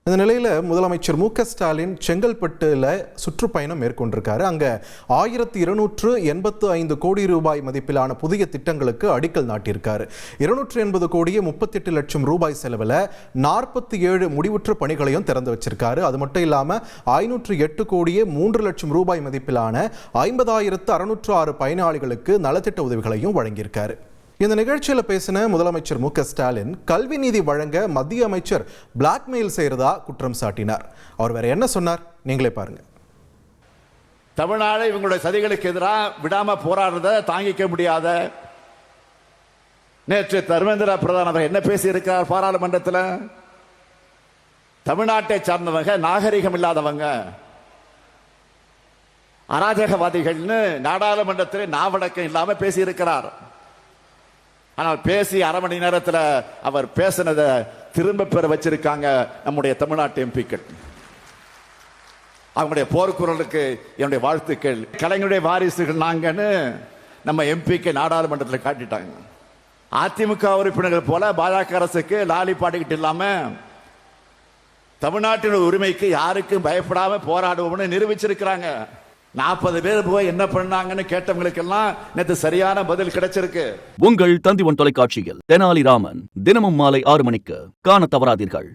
இந்த நிலையில் முதலமைச்சர் மு.க.ஸ்டாலின் செங்கல்பட்டுல சுற்றுப்பயணம் மேற்கொண்டிருக்காரு. அங்க 1285 கோடி ரூபாய் மதிப்பிலான புதிய திட்டங்களுக்கு அடிக்கல் நாட்டியிருக்காரு. 280 கோடியே 38 லட்சம் ரூபாய் செலவில் 47 முடிவுற்ற பணிகளையும் திறந்து வச்சிருக்காரு. அது மட்டும் இல்லாம 508 கோடியே 3 லட்சம் ரூபாய் மதிப்பிலான 50,606 பயனாளிகளுக்கு நலத்திட்ட உதவிகளையும் வழங்கியிருக்காரு. இந்த நிகழ்ச்சியில் பேசின முதலமைச்சர் மு.க.ஸ்டாலின் கல்வி நிதி வழங்க மத்திய அமைச்சர் பிளாக்மெயில் செய்யறதா குற்றம் சாட்டினார். அவர் வேற என்ன சொன்னார் நீங்களே பாருங்க. தமிழ்நாடு இவங்களுடைய சதிகளுக்கு எதிராக விடாம போராடுறத தாங்கிக்க முடியாத நேற்று தர்மேந்திர பிரதான் அவர் என்ன பேசி இருக்கிறார் பாராளுமன்றத்தில்? தமிழ்நாட்டை சார்ந்தவங்க நாகரிகம் இல்லாதவங்க அராஜகவாதிகள்னு நாடாளுமன்றத்தில் நாவடக்கம் இல்லாம பேசி இருக்கிறார். ஆனால் பேசி அரை மணி நேரத்தில் அவர் பேசினதை திரும்ப பெற வச்சிருக்காங்க நம்முடைய தமிழ்நாட்டு எம்பிக்கள். அவங்களுடைய போர்க்குரலுக்கு என்னுடைய வாழ்த்துக்கள். கலைஞருடைய வாரிசுகள் நாங்கன்னு நம்ம எம்பிக்கு நாடாளுமன்றத்தில் காட்டிட்டாங்க. அதிமுக உறுப்பினர்கள் போல பாஜக அரசுக்கு லாலி பாடிக்கிட்டு இல்லாம தமிழ்நாட்டின் உரிமைக்கு யாருக்கும் பயப்படாம போராடுவோம்னு நிரூபிச்சிருக்கிறாங்க. 40 பேர் போய் என்ன பண்ணாங்கன்னு கேட்டவங்களுக்கெல்லாம் நேற்று சரியான பதில் கிடைச்சிருக்கு. உங்கள் தந்திவன் தொலைக்காட்சியில் தெனாலிராமன் தினமும் மாலை 6 மணிக்கு காண தவறாதீர்கள்.